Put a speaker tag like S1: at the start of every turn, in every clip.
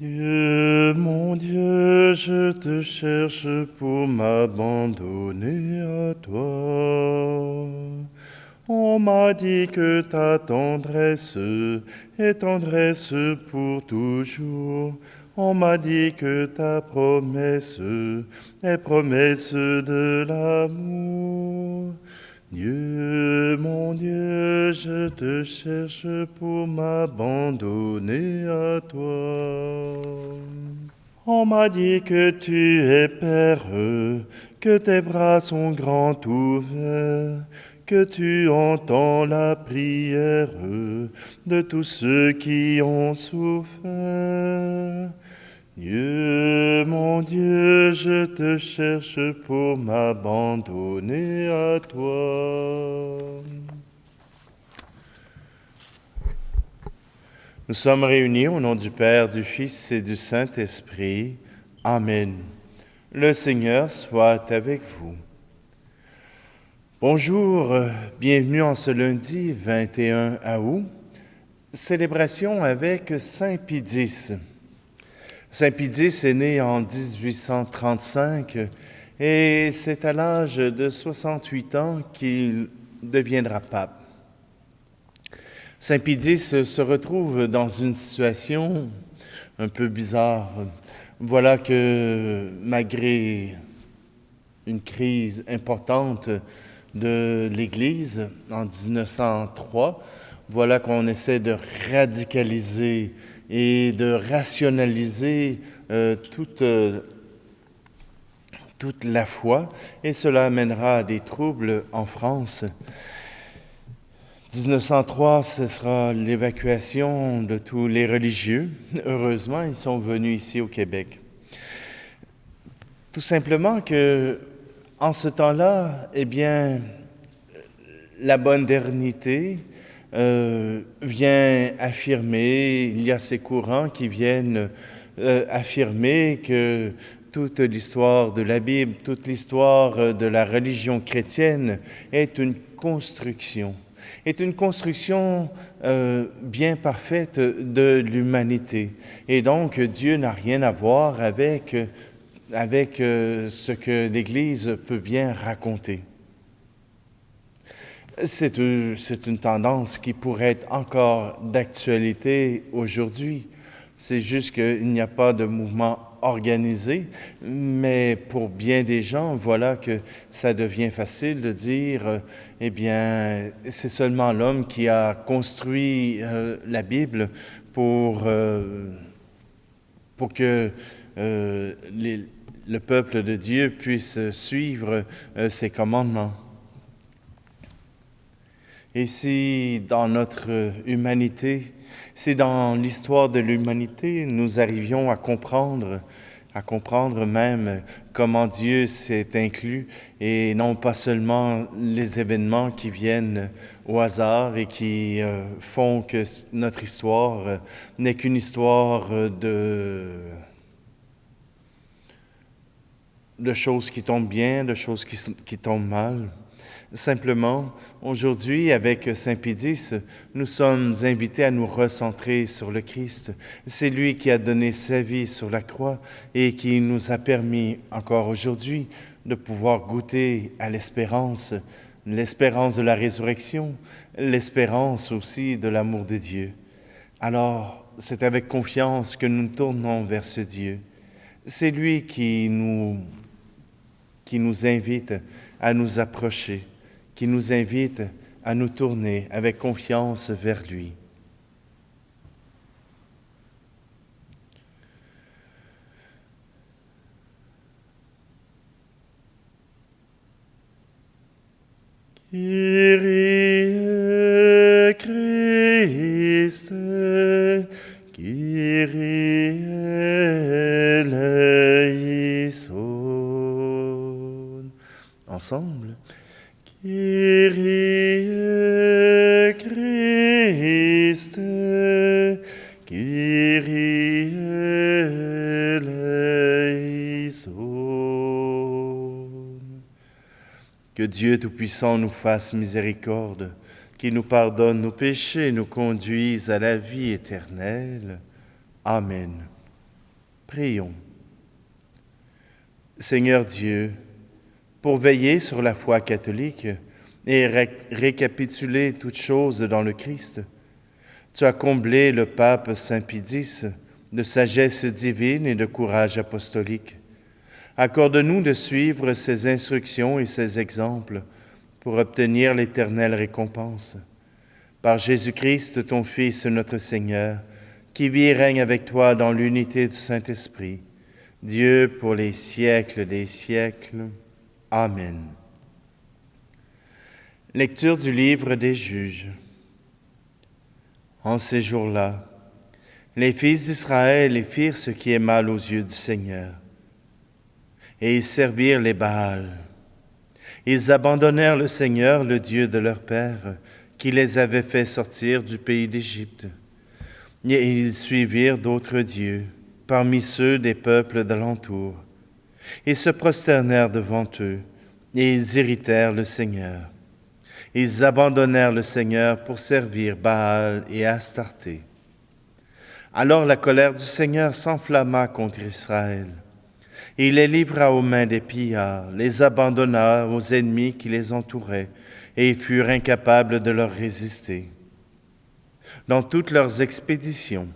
S1: Mon Dieu, je te cherche pour m'abandonner à toi. On m'a dit que ta tendresse est tendresse pour toujours. On m'a dit que ta promesse est promesse de l'amour. Dieu, mon Dieu, je te cherche pour m'abandonner à toi. On m'a dit que tu es Père, que tes bras sont grands ouverts, que tu entends la prière de tous ceux qui ont souffert. Dieu, mon Dieu, je te cherche pour m'abandonner à toi. Nous sommes réunis au nom du Père, du Fils et du Saint-Esprit. Amen. Le Seigneur soit avec vous. Bonjour, bienvenue en ce lundi 21 août, célébration avec Saint Pie X. Saint Pie X est né en 1835 et c'est à l'âge de 68 ans qu'il deviendra pape. Saint Pie X se retrouve dans une situation un peu bizarre. Voilà que malgré une crise importante de l'Église en 1903, voilà qu'on essaie de radicaliser et de rationaliser toute la foi, et cela amènera à des troubles en France. 1903, ce sera l'évacuation de tous les religieux. Heureusement, ils sont venus ici au Québec. Tout simplement que, en ce temps-là, eh bien, la modernité vient affirmer, il y a ces courants qui viennent affirmer que toute l'histoire de la Bible, toute l'histoire de la religion chrétienne est une construction bien parfaite de l'humanité. Et donc, Dieu n'a rien à voir avec ce que l'Église peut bien raconter. C'est une tendance qui pourrait être encore d'actualité aujourd'hui. C'est juste qu'il n'y a pas de mouvement organisé, mais pour bien des gens, voilà que ça devient facile de dire, eh bien, c'est seulement l'homme qui a construit la Bible pour que le peuple de Dieu puisse suivre ses commandements. Et si dans notre humanité, si dans l'histoire de l'humanité, nous arrivions à comprendre même comment Dieu s'est inclus et non pas seulement les événements qui viennent au hasard et qui font que notre histoire n'est qu'une histoire de choses qui tombent bien, de choses qui tombent mal. Simplement, aujourd'hui, avec Saint Pie X, nous sommes invités à nous recentrer sur le Christ. C'est lui qui a donné sa vie sur la croix et qui nous a permis, encore aujourd'hui, de pouvoir goûter à l'espérance de la résurrection, l'espérance aussi de l'amour de Dieu. Alors, c'est avec confiance que nous nous tournons vers ce Dieu. C'est lui qui nous invite à nous approcher, qui nous invite à nous tourner avec confiance vers lui. Kyrie Christe, Kyrie eleison. Ensemble. Kyrie Christe, Kyrie eleison. Que Dieu Tout-Puissant nous fasse miséricorde, qu'il nous pardonne nos péchés et nous conduise à la vie éternelle. Amen. Prions. Seigneur Dieu, pour veiller sur la foi catholique et récapituler toutes choses dans le Christ, tu as comblé le pape Saint Pie X de sagesse divine et de courage apostolique. Accorde-nous de suivre ses instructions et ses exemples pour obtenir l'éternelle récompense. Par Jésus-Christ, ton Fils, notre Seigneur, qui vit et règne avec toi dans l'unité du Saint-Esprit, Dieu pour les siècles des siècles. Amen. Lecture du livre des Juges. En ces jours-là, les fils d'Israël firent ce qui est mal aux yeux du Seigneur, et ils servirent les Baals. Ils abandonnèrent le Seigneur, le Dieu de leur père, qui les avait fait sortir du pays d'Égypte. Et ils suivirent d'autres dieux, parmi ceux des peuples d'alentour. Ils se prosternèrent devant eux, et ils irritèrent le Seigneur. Ils abandonnèrent le Seigneur pour servir Baal et Astarté. Alors la colère du Seigneur s'enflamma contre Israël. Il les livra aux mains des pillards, les abandonna aux ennemis qui les entouraient, et ils furent incapables de leur résister. Dans toutes leurs expéditions,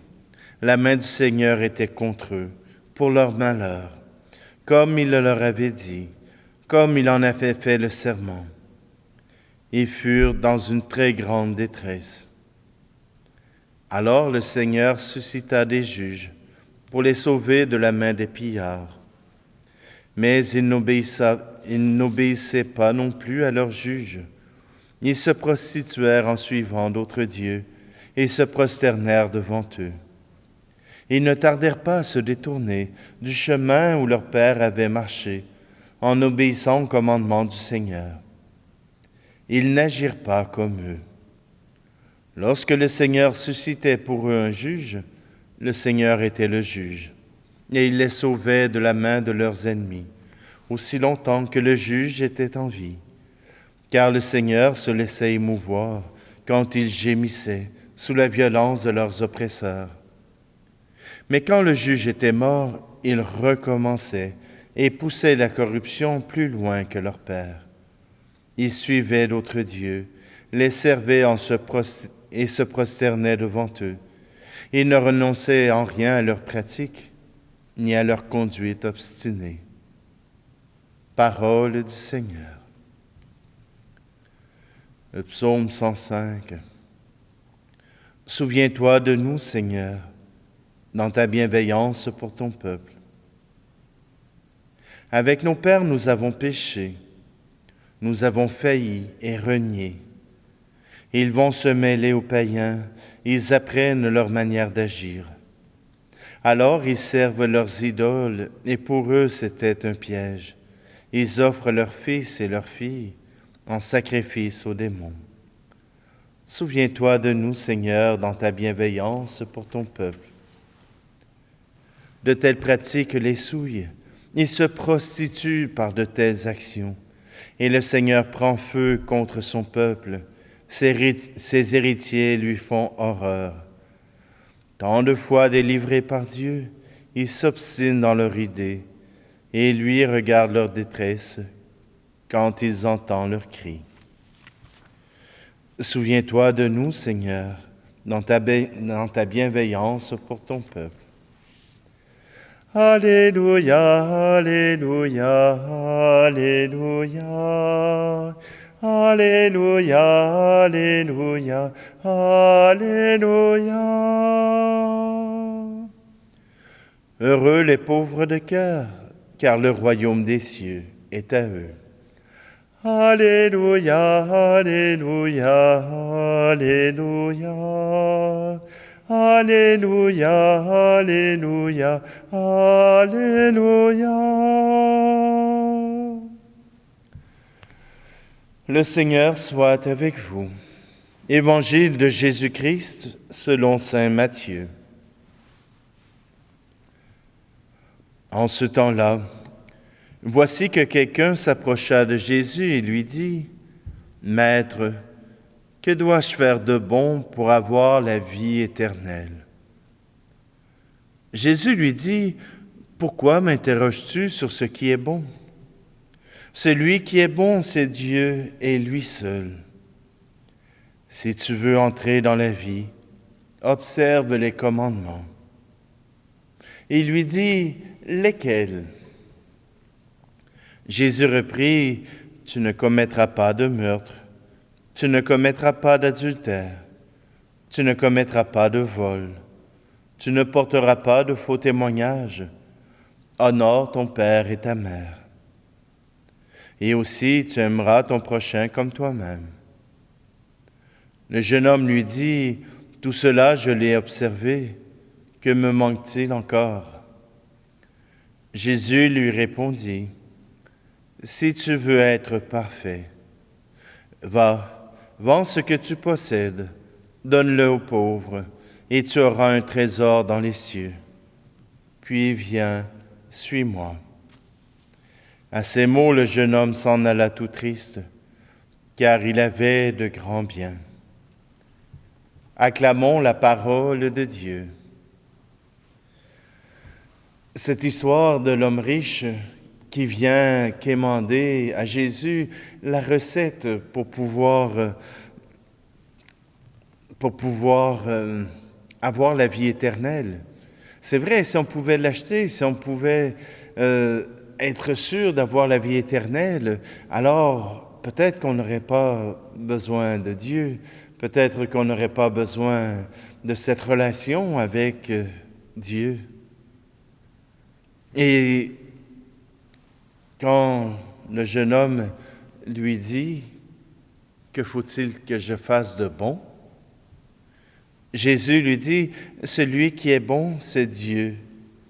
S1: la main du Seigneur était contre eux, pour leur malheur, comme il le leur avait dit, comme il en avait fait le serment. Ils furent dans une très grande détresse. Alors le Seigneur suscita des juges pour les sauver de la main des pillards. Mais ils n'obéissaient pas non plus à leurs juges. Ils se prostituèrent en suivant d'autres dieux et se prosternèrent devant eux. Ils ne tardèrent pas à se détourner du chemin où leur père avait marché en obéissant au commandement du Seigneur. Ils n'agirent pas comme eux. Lorsque le Seigneur suscitait pour eux un juge, le Seigneur était le juge, et il les sauvait de la main de leurs ennemis, aussi longtemps que le juge était en vie. Car le Seigneur se laissait émouvoir quand ils gémissaient sous la violence de leurs oppresseurs. Mais quand le juge était mort, ils recommençaient et poussaient la corruption plus loin que leur père. Ils suivaient d'autres dieux, les servaient et se prosternaient devant eux. Ils ne renonçaient en rien à leur pratique, ni à leur conduite obstinée. Parole du Seigneur. Le psaume 105. Souviens-toi de nous, Seigneur, dans ta bienveillance pour ton peuple. Avec nos pères, nous avons péché. Nous avons failli et renié. Ils vont se mêler aux païens, ils apprennent leur manière d'agir. Alors ils servent leurs idoles, et pour eux c'était un piège. Ils offrent leurs fils et leurs filles en sacrifice aux démons. Souviens-toi de nous, Seigneur, dans ta bienveillance pour ton peuple. De telles pratiques les souillent, ils se prostituent par de telles actions. Et le Seigneur prend feu contre son peuple. Ses héritiers lui font horreur. Tant de fois délivrés par Dieu, ils s'obstinent dans leur idée et lui regardent leur détresse quand ils entendent leurs cris. Souviens-toi de nous, Seigneur, dans ta bienveillance pour ton peuple. Alléluia, Alléluia, Alléluia, Alléluia, Alléluia, Alléluia. Heureux les pauvres de cœur, car le royaume des cieux est à eux. Alléluia, Alléluia, Alléluia. Alléluia, Alléluia, Alléluia. Le Seigneur soit avec vous. Évangile de Jésus-Christ selon saint Matthieu. En ce temps-là, voici que quelqu'un s'approcha de Jésus et lui dit, « Maître, que dois-je faire de bon pour avoir la vie éternelle ?» Jésus lui dit, « Pourquoi m'interroges-tu sur ce qui est bon? Celui qui est bon, c'est Dieu et lui seul. Si tu veux entrer dans la vie, observe les commandements. Il lui dit, lesquels? Jésus reprit, tu ne commettras pas de meurtre, tu ne commettras pas d'adultère, tu ne commettras pas de vol, tu ne porteras pas de faux témoignages, honore ton père et ta mère. Et aussi tu aimeras ton prochain comme toi-même. Le jeune homme lui dit, tout cela je l'ai observé, que me manque-t-il encore? Jésus lui répondit, si tu veux être parfait, va, vends ce que tu possèdes, donne-le aux pauvres, et tu auras un trésor dans les cieux. Puis viens, suis-moi. À ces mots, le jeune homme s'en alla tout triste, car il avait de grands biens. Acclamons la parole de Dieu. Cette histoire de l'homme riche qui vient quémander à Jésus la recette pour pouvoir avoir la vie éternelle. C'est vrai, si on pouvait l'acheter, si on pouvait être sûr d'avoir la vie éternelle, alors peut-être qu'on n'aurait pas besoin de Dieu, peut-être qu'on n'aurait pas besoin de cette relation avec Dieu. Et quand le jeune homme lui dit « Que faut-il que je fasse de bon ?» Jésus lui dit « Celui qui est bon, c'est Dieu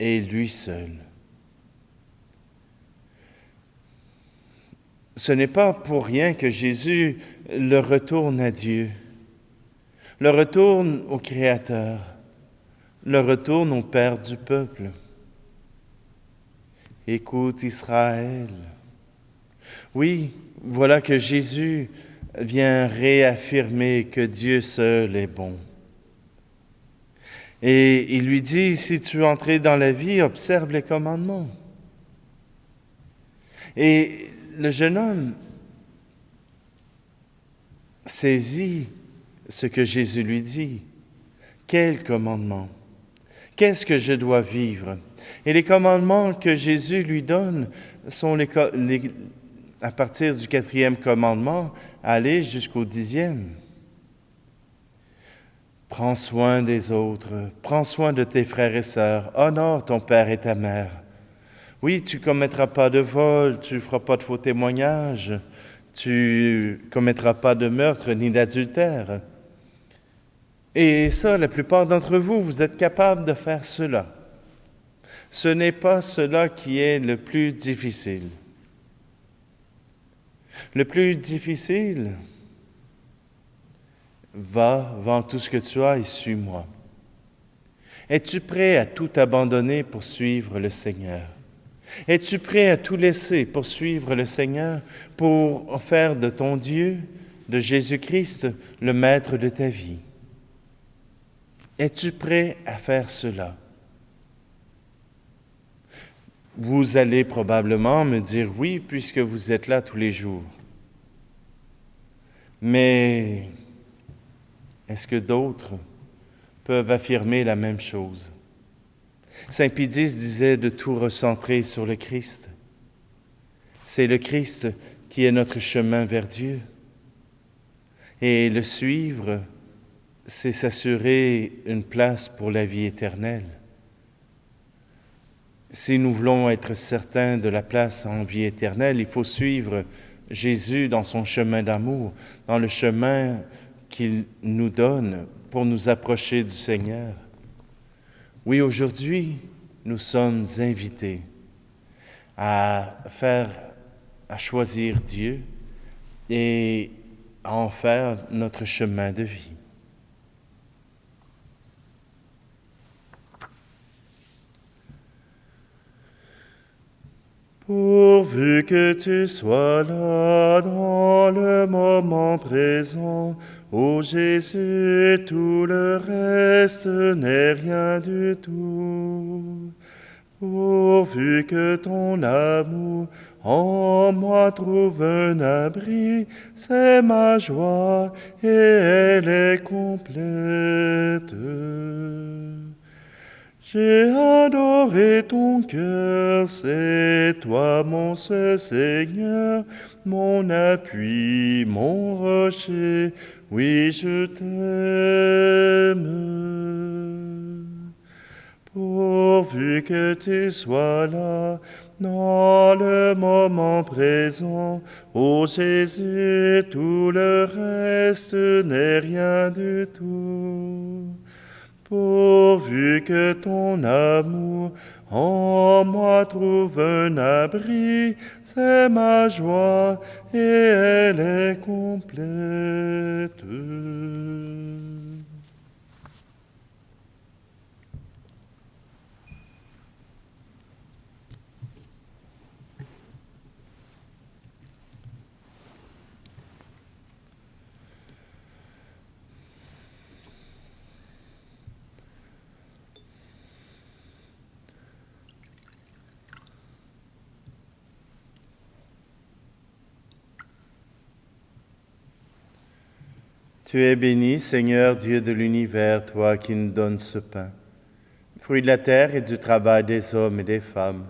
S1: et lui seul. » Ce n'est pas pour rien que Jésus le retourne à Dieu, le retourne au Créateur, le retourne au Père du peuple. Écoute Israël. Oui, voilà que Jésus vient réaffirmer que Dieu seul est bon. Et il lui dit, si tu veux entrer dans la vie, observe les commandements. Et le jeune homme saisit ce que Jésus lui dit. Quel commandement? Qu'est-ce que je dois vivre? Et les commandements que Jésus lui donne sont à partir du 4e commandement, aller jusqu'au 10e. Prends soin des autres, prends soin de tes frères et sœurs, honore ton père et ta mère. Oui, tu ne commettras pas de vol, tu ne feras pas de faux témoignages, tu ne commettras pas de meurtre ni d'adultère. Et ça, la plupart d'entre vous, vous êtes capables de faire cela. Ce n'est pas cela qui est le plus difficile. Le plus difficile, va, vends tout ce que tu as et suis-moi. Es-tu prêt à tout abandonner pour suivre le Seigneur? Es-tu prêt à tout laisser pour suivre le Seigneur, pour faire de ton Dieu, de Jésus-Christ, le maître de ta vie? Es-tu prêt à faire cela? Vous allez probablement me dire oui, puisque vous êtes là tous les jours. Mais est-ce que d'autres peuvent affirmer la même chose? Saint Pédis disait de tout recentrer sur le Christ. C'est le Christ qui est notre chemin vers Dieu. Et le suivre, c'est s'assurer une place pour la vie éternelle. Si nous voulons être certains de la place en vie éternelle, il faut suivre Jésus dans son chemin d'amour, dans le chemin qu'il nous donne pour nous approcher du Seigneur. Oui, aujourd'hui, nous sommes invités à choisir Dieu et à en faire notre chemin de vie. Pourvu que tu sois là dans le moment présent, ô Jésus, tout le reste n'est rien du tout. Pourvu que ton amour en moi trouve un abri, c'est ma joie et elle est complète. J'ai adoré ton cœur, c'est toi mon seul Seigneur, mon appui, mon rocher, oui je t'aime. Pourvu que tu sois là, dans le moment présent, ô Jésus, tout le reste n'est rien du tout. Pourvu que ton amour en moi trouve un abri, c'est ma joie et elle est complète. Tu es béni, Seigneur Dieu de l'univers, toi qui nous donnes ce pain, fruit de la terre et du travail des hommes et des femmes.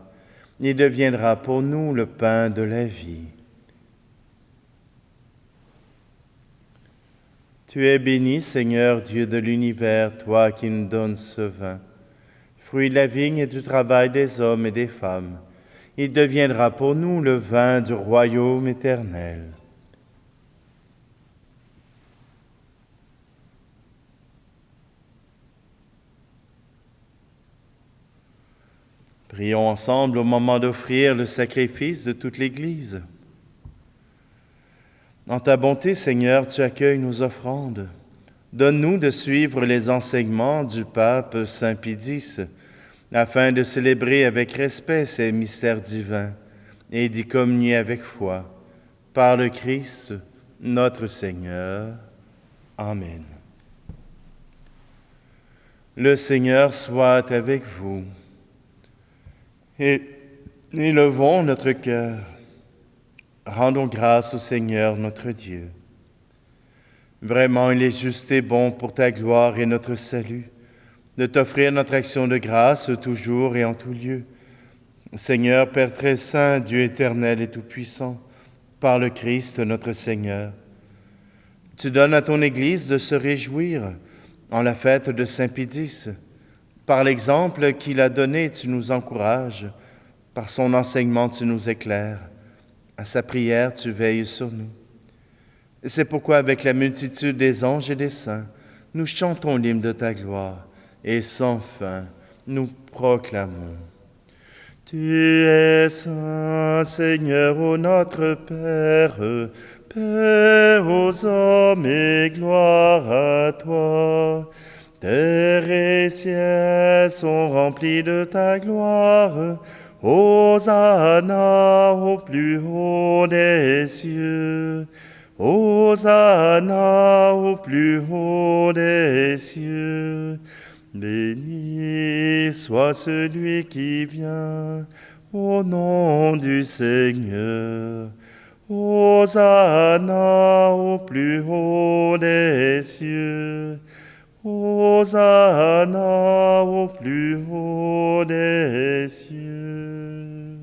S1: Il deviendra pour nous le pain de la vie. Tu es béni, Seigneur Dieu de l'univers, toi qui nous donnes ce vin, fruit de la vigne et du travail des hommes et des femmes. Il deviendra pour nous le vin du royaume éternel. Prions ensemble au moment d'offrir le sacrifice de toute l'Église. En ta bonté, Seigneur, tu accueilles nos offrandes. Donne-nous de suivre les enseignements du pape Saint Pie X, afin de célébrer avec respect ces mystères divins et d'y communier avec foi. Par le Christ, notre Seigneur. Amen. Le Seigneur soit avec vous. Et élevons notre cœur. Rendons grâce au Seigneur notre Dieu. Vraiment, il est juste et bon pour ta gloire et notre salut de t'offrir notre action de grâce toujours et en tout lieu. Seigneur, Père très saint, Dieu éternel et tout-puissant, par le Christ notre Seigneur, tu donnes à ton Église de se réjouir en la fête de Saint Pie X. Par l'exemple qu'il a donné, tu nous encourages. Par son enseignement, tu nous éclaires. À sa prière, tu veilles sur nous. C'est pourquoi, avec la multitude des anges et des saints, nous chantons l'hymne de ta gloire et sans fin, nous proclamons. Tu es saint, Seigneur, ô notre Père, paix aux hommes et gloire à toi. Terre et ciel sont remplis de ta gloire. Hosanna au plus haut des cieux. Hosanna au plus haut des cieux. Béni soit celui qui vient au nom du Seigneur. Hosanna au plus haut des cieux. Hosanna au plus haut des cieux.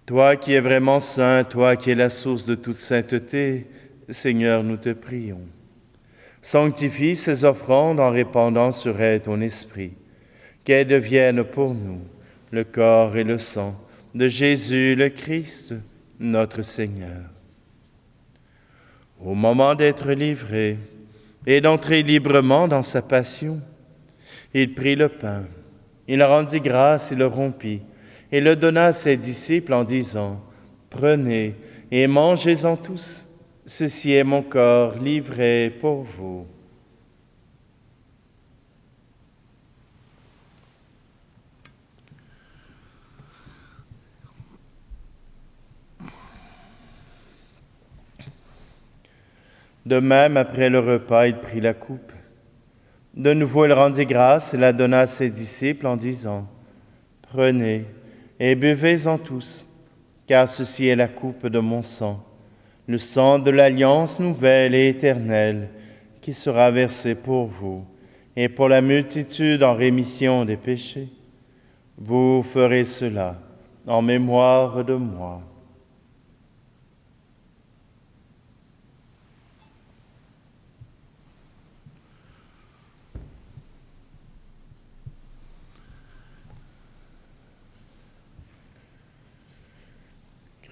S1: Toi qui es vraiment saint, toi qui es la source de toute sainteté, Seigneur, nous te prions. Sanctifie ces offrandes en répandant sur elles ton esprit, qu'elles deviennent pour nous le corps et le sang de Jésus le Christ, notre Seigneur. Au moment d'être livré et d'entrer librement dans sa passion, il prit le pain, il rendit grâce et le rompit, et le donna à ses disciples en disant, « Prenez et mangez-en tous, ceci est mon corps livré pour vous. » De même, après le repas, il prit la coupe. De nouveau, il rendit grâce et la donna à ses disciples en disant, « Prenez et buvez-en tous, car ceci est la coupe de mon sang, le sang de l'alliance nouvelle et éternelle, qui sera versé pour vous et pour la multitude en rémission des péchés. Vous ferez cela en mémoire de moi. »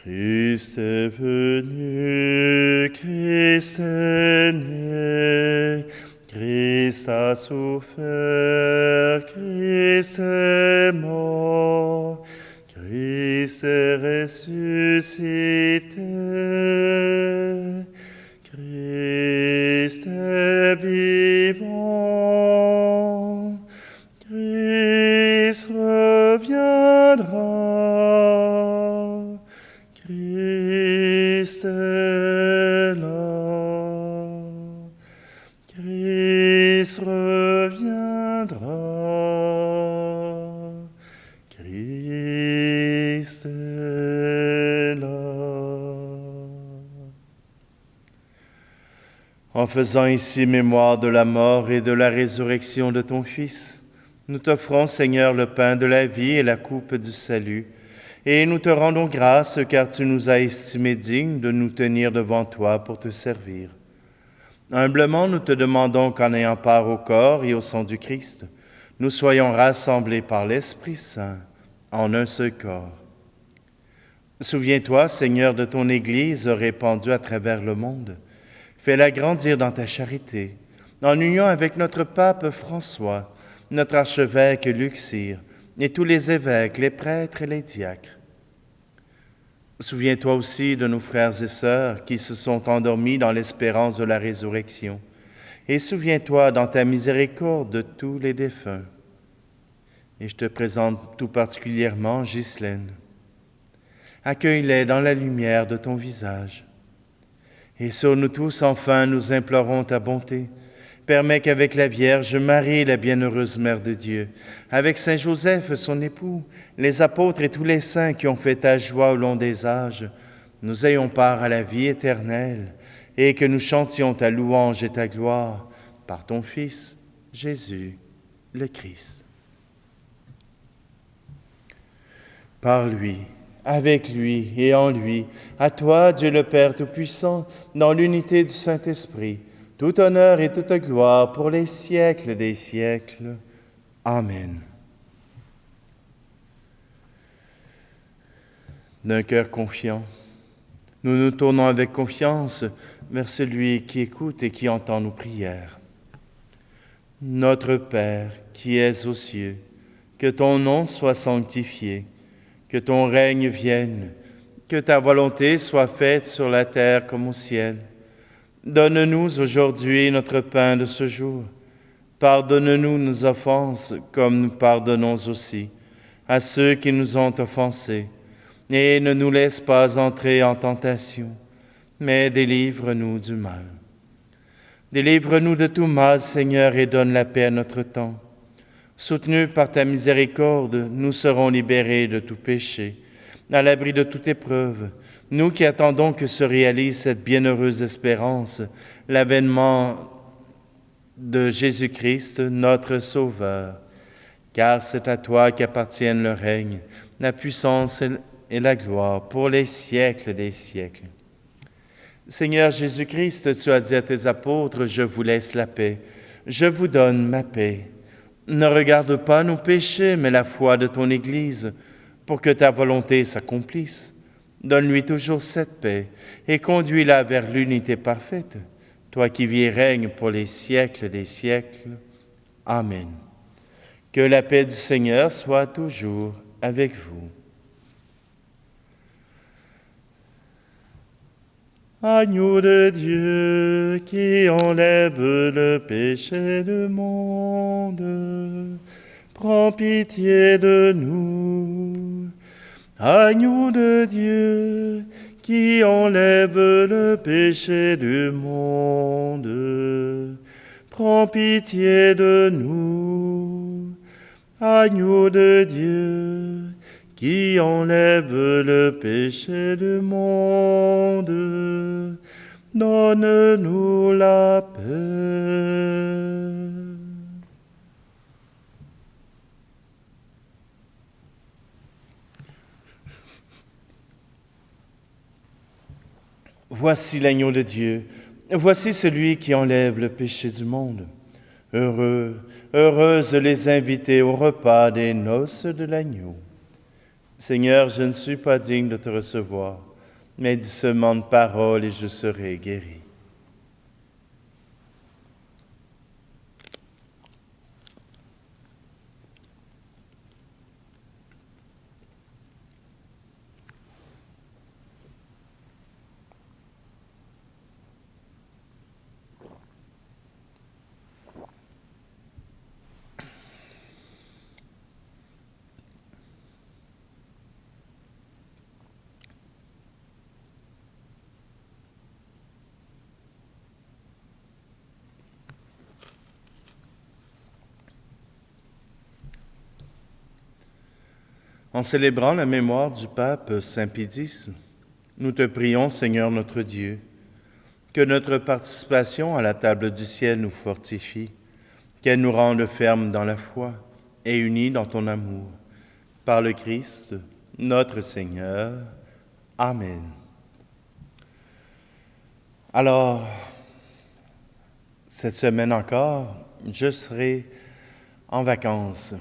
S1: Christ est venu, Christ est né, Christ a souffert, Christ est mort, Christ est ressuscité, Christ est vivant, Christ reviendra. Christ est là, Christ reviendra, Christ est là. En faisant ici mémoire de la mort et de la résurrection de ton Fils, nous t'offrons, Seigneur, le pain de la vie et la coupe du salut, et nous te rendons grâce car tu nous as estimés dignes de nous tenir devant toi pour te servir. Humblement, nous te demandons qu'en ayant part au corps et au sang du Christ, nous soyons rassemblés par l'Esprit Saint en un seul corps. Souviens-toi, Seigneur, de ton Église répandue à travers le monde. Fais-la grandir dans ta charité, en union avec notre pape François, notre archevêque Luxire, et tous les évêques, les prêtres et les diacres. Souviens-toi aussi de nos frères et sœurs qui se sont endormis dans l'espérance de la résurrection, et souviens-toi dans ta miséricorde de tous les défunts. Et je te présente tout particulièrement Ghislaine. Accueille-les dans la lumière de ton visage. Et sur nous tous, enfin, nous implorons ta bonté. Permets qu'avec la Vierge Marie, la bienheureuse Mère de Dieu, avec Saint Joseph, son époux, les apôtres et tous les saints qui ont fait ta joie au long des âges, nous ayons part à la vie éternelle et que nous chantions ta louange et ta gloire par ton Fils, Jésus, le Christ. Par lui, avec lui et en lui, à toi, Dieu le Père Tout-Puissant, dans l'unité du Saint-Esprit, tout honneur et toute gloire pour les siècles des siècles. Amen. D'un cœur confiant, nous nous tournons avec confiance vers celui qui écoute et qui entend nos prières. Notre Père, qui es aux cieux, que ton nom soit sanctifié, que ton règne vienne, que ta volonté soit faite sur la terre comme au ciel. Donne-nous aujourd'hui notre pain de ce jour. Pardonne-nous nos offenses, comme nous pardonnons aussi à ceux qui nous ont offensés. Et ne nous laisse pas entrer en tentation, mais délivre-nous du mal. Délivre-nous de tout mal, Seigneur, et donne la paix à notre temps. Soutenus par ta miséricorde, nous serons libérés de tout péché, à l'abri de toute épreuve, nous qui attendons que se réalise cette bienheureuse espérance, l'avènement de Jésus-Christ, notre Sauveur. Car c'est à toi qu'appartiennent le règne, la puissance et la gloire pour les siècles des siècles. Seigneur Jésus-Christ, tu as dit à tes apôtres, « Je vous laisse la paix, je vous donne ma paix. » Ne regarde pas nos péchés, mais la foi de ton Église, pour que ta volonté s'accomplisse. Donne-lui toujours cette paix et conduis-la vers l'unité parfaite, toi qui vis et règnes pour les siècles des siècles. Amen. Que la paix du Seigneur soit toujours avec vous. Agneau de Dieu qui enlève le péché du monde, prends pitié de nous. Agneau de Dieu qui enlève le péché du monde, prends pitié de nous. Agneau de Dieu, qui enlève le péché du monde, donne-nous la paix. Voici l'agneau de Dieu, voici celui qui enlève le péché du monde. Heureux, heureuses les invités au repas des noces de l'agneau. Seigneur, je ne suis pas digne de te recevoir, mais dis seulement une parole et je serai guéri. En célébrant la mémoire du pape Saint Pédis, nous te prions, Seigneur notre Dieu, que notre participation à la table du ciel nous fortifie, qu'elle nous rende fermes dans la foi et unis dans ton amour. Par le Christ, notre Seigneur. Amen. Alors, cette semaine encore, je serai en vacances.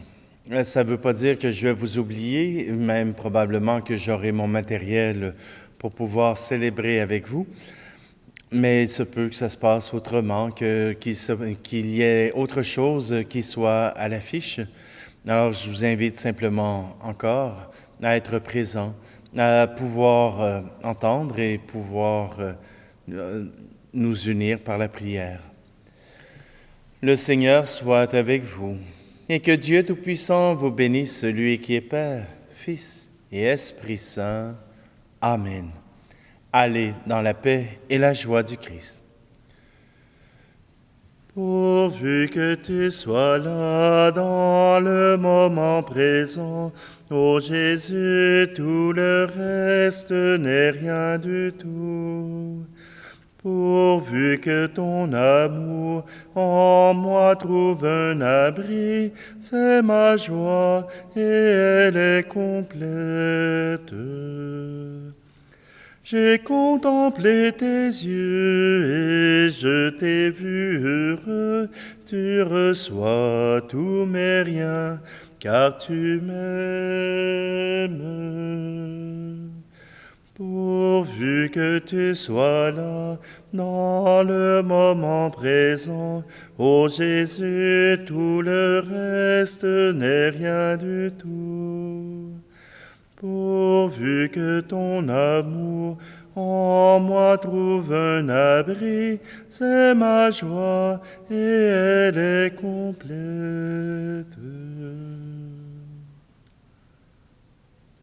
S1: Ça ne veut pas dire que je vais vous oublier, même probablement que j'aurai mon matériel pour pouvoir célébrer avec vous, mais il se peut que ça se passe autrement, qu'il y ait autre chose qui soit à l'affiche. Alors, je vous invite simplement encore à être présent, à pouvoir entendre et pouvoir nous unir par la prière. Le Seigneur soit avec vous. Et que Dieu Tout-Puissant vous bénisse, celui qui est Père, Fils et Esprit Saint. Amen. Allez dans la paix et la joie du Christ. Pourvu que tu sois là dans le moment présent, ô Jésus, tout le reste n'est rien du tout. Pourvu que ton amour en moi trouve un abri, c'est ma joie et elle est complète. J'ai contemplé tes yeux et je t'ai vu heureux, tu reçois tous mes riens, car tu m'aimes. Pourvu que tu sois là dans le moment présent, ô Jésus, tout le reste n'est rien du tout. Pourvu que ton amour en moi trouve un abri, c'est ma joie et elle est complète.